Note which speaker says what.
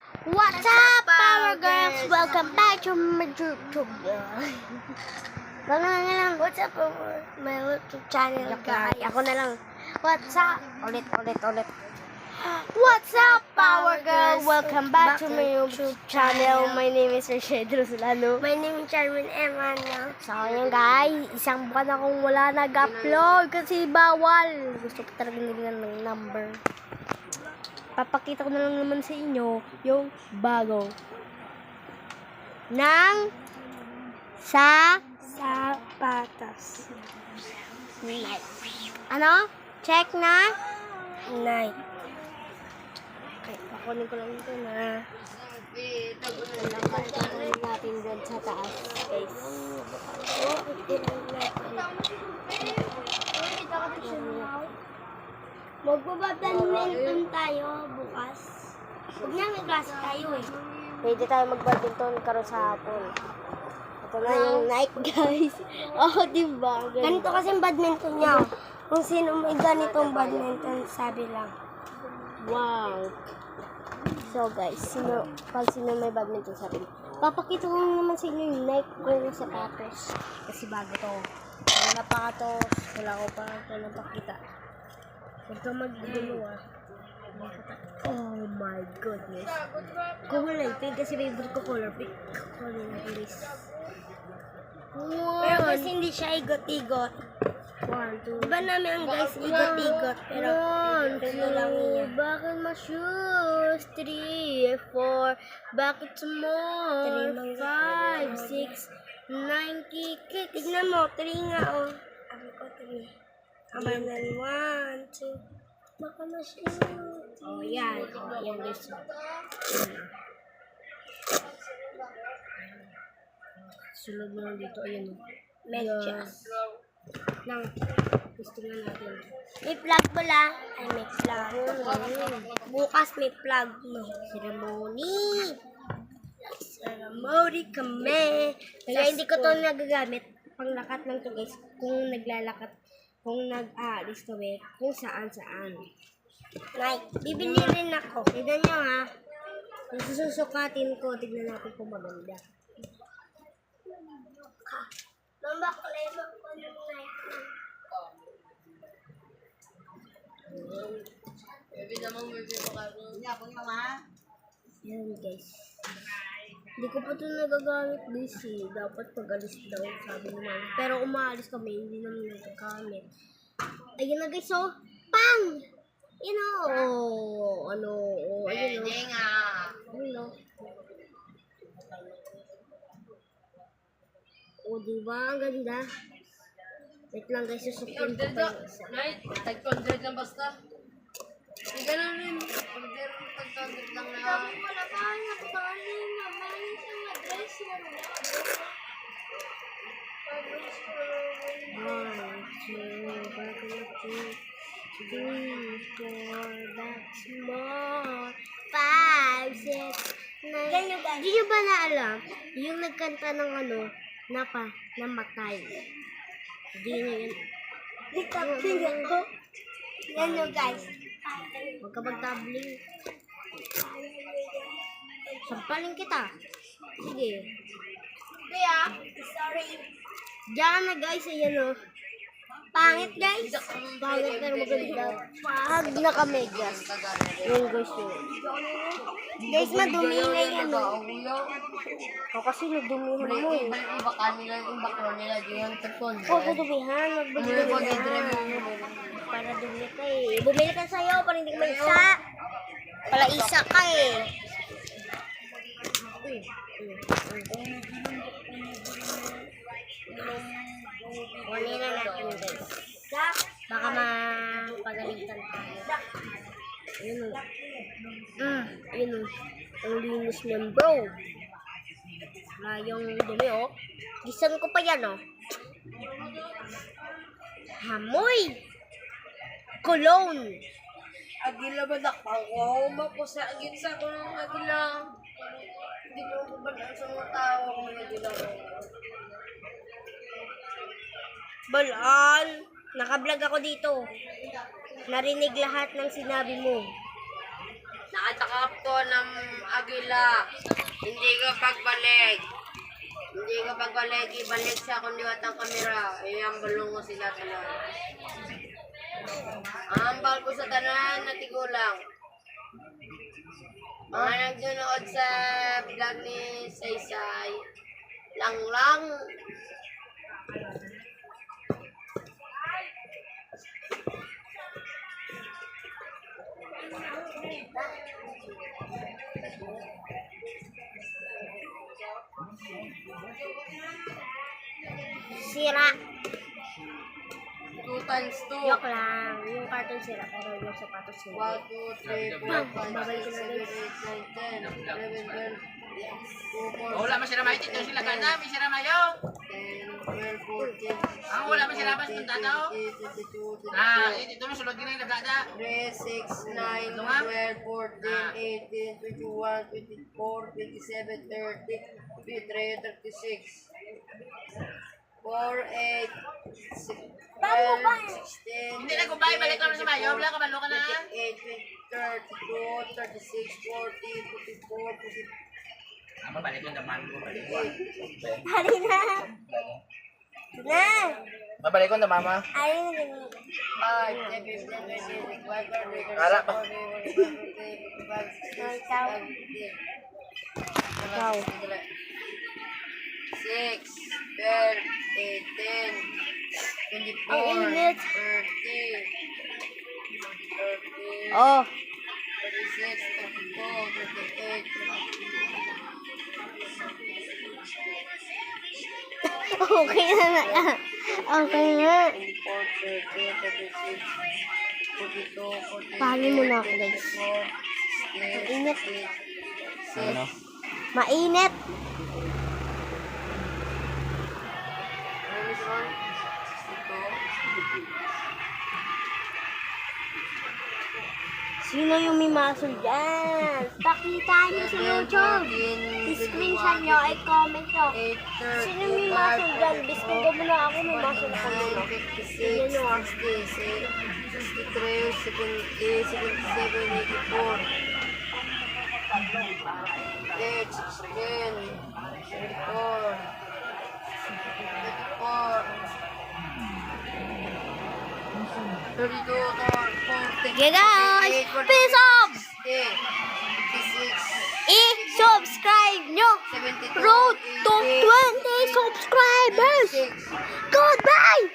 Speaker 1: What's up, Power Girls? Welcome back to my YouTube. What's up, my YouTube channel, guys? Ako na lang. What's up? Ulit. What's up, Power Girls? Welcome back to my YouTube channel. My name is Rashid Rosolano. My name is Charmin Emmanuel. So, yun guys, isang buwan akong wala nag-upload kasi bawal. Gusto ko talaga nila ng number. Papakita ko na lang naman sa inyo yung bago ng sapatos. Night. Ano? Check na? Night. Okay, pakunin ko lang ito na. Nalangkan natin dyan sa taas, guys. Magbabadminton tayo bukas. Huwag na may klase tayo eh. Pwede tayo magbadminton karon sa hapon. Ito na yung night, guys. Oh, diba? Ganito kasi yung badminton niya. Kung sino may ganitong badminton, sabi lang. Wow. So guys, pag sino may badminton sa atin, papakita ko naman sa inyo yung night ko yung sapatos. Kasi bago to. Wala pa ito. Wala ko pa ito napakita. Huwag ka magdulo ah. Oh my goodness. Kulay pink kasi favorite ko color pink. Kulay na guys. Wow. Pero kasi hindi siya igot-igot. 1, 2. Diba namin ang guys igot-igot. Pero ito lang niya. Bakit ma-shoes? 3, 4. Bakit more? 5, 6, 9 kikik. Tignan mo, 3 nga oh. Sabi ko 3. Amanan 1, 2. Baka ma-shoes. Oh, yan. Oh, yan guys. Sulod mo lang dito. Ayan. Medyas. Lang. Gusto nga natin. May plug pala. Ay, may plug. Bukas may plug. No. Ceremony kami. Kaya hindi ko to nagagamit. Panglakat lang to guys. Kung naglalakad. Kung nag-aalis kami. Kung saan-saan. Like, bibili rin ako. Tignan nyo ha. Kung susukatin ko, tignan natin kung maganda. Mambak-lebak ko ng night. Yan guys. Hindi ko pa ito nagagamit guys eh. Dapat pag-alis daw, sabi naman. Pero umaalis kami, hindi naman nagagamit. Ayun na guys oh. Pang! You know, ano, ayun o. Ayun o. O, diba? Ang ganda. Wait lang guys, susukin ko pa yung isa.
Speaker 2: Tag-100 lang basta. Ay, ganun rin. Order mo tag-100 lang na.
Speaker 1: Sabi ko na parang napakaling na. Maling siyang address mo. 1, 2, 3, 4, that's more. 5, 6, 9. Di nyo ba na alam? Yung nagkanta ng ano, namatay. Di nyo yun. Tabling ako. Yan nyo guys. Huwag ka mag-tabling. Sampalin kita. Sige. Kaya, sorry. Diyan na guys, ayan o. Pangit guys. Pangit pero maganda. Pag naka-megas. Yun guys yun. Guys, madumi na yan o. O kasi nadumihan mo eh.
Speaker 2: Iba kanila yung bakro nila yung tag-100.
Speaker 1: O, kadumihan. Magbadumihan. Para dumi ka eh. Bumili ka sa'yo para hindi ka mag-isa. Pala isa ka eh. Kunin na natin guys. Baka mapagalitan tayo. Ayun o. Ayun o. Ang linis niyan bro. Yung dumi o. Gisan ko pa yan o. Hamoy! Cologne!
Speaker 2: Agila ba nakpaw? Mapusa agin sa ko ng agila. Hindi mo ba sa mga tao kung agila ko?
Speaker 1: Balal! Nakablog ako dito. Narinig lahat ng sinabi mo.
Speaker 2: Nakatakap ko ng agila. Hindi ka pagbalik. Hindi ka pagbalik. Ibalik sa kundiwat ang kamera. Iyang balong mo sila talaga. Ambal ko sa tanan na tigulang. Mga nagdunood sa vlog ni Saysay. Lang.
Speaker 1: Sira.
Speaker 2: 2 times 2.
Speaker 1: Joke lang. Yung carton sira, pero yung sapatos sira.
Speaker 2: 1, 2, 3, 4, 5, 6, 7, 8, 9, 10, 11, 12, 2, 4,
Speaker 3: Wala masirama ito sila ka na, may sirama yo.
Speaker 2: 10, 12, 14,
Speaker 3: Ang wala masirama sa tataw.
Speaker 2: 22,
Speaker 3: Ah, ito na sulod din ang nagada.
Speaker 2: 3, 6, 9, 12, 14, 18, 21, 24, 27, 30, 33, 36, 4, 8, 12, 16,
Speaker 3: Hindi na kumbay, balik ka na sa bayo, wala ka balo ka na.
Speaker 2: 28, 32, 36, 40, 44, 45,
Speaker 3: Ama balik yung daman ko.
Speaker 1: Hari na. Na.
Speaker 3: Mabalik ko na mama.
Speaker 1: Ayun na ganun.
Speaker 2: 5, 10, 15, 20, 21, 22,
Speaker 3: Harap pa.
Speaker 2: 6, 12, 18, 24,
Speaker 1: Ang init.
Speaker 2: 30, 30,
Speaker 1: Oh.
Speaker 2: 36, 34, 38,
Speaker 1: Okay na na. Okay na.
Speaker 2: 24, 30, 36, 42, 43,
Speaker 1: Pahali mo na ako, guys.
Speaker 2: 44,
Speaker 1: Mainit.
Speaker 2: 6,
Speaker 1: Mainit. Sino yung may muscle dyan? Pakita niyo sa YouTube. I-screenshot nyo, i-comment nyo. Sino may muscle dyan? Biskin ko muna ako, may muscle ako muna.
Speaker 2: 56, 60, 63, 70, 77, 84, 8, 16, 34, 34, 32, 40,
Speaker 1: Okay guys, peace up!
Speaker 2: 56,
Speaker 1: I-subscribe nyo.
Speaker 2: 72,
Speaker 1: Road to 20 subscribers.
Speaker 2: 86,
Speaker 1: Goodbye!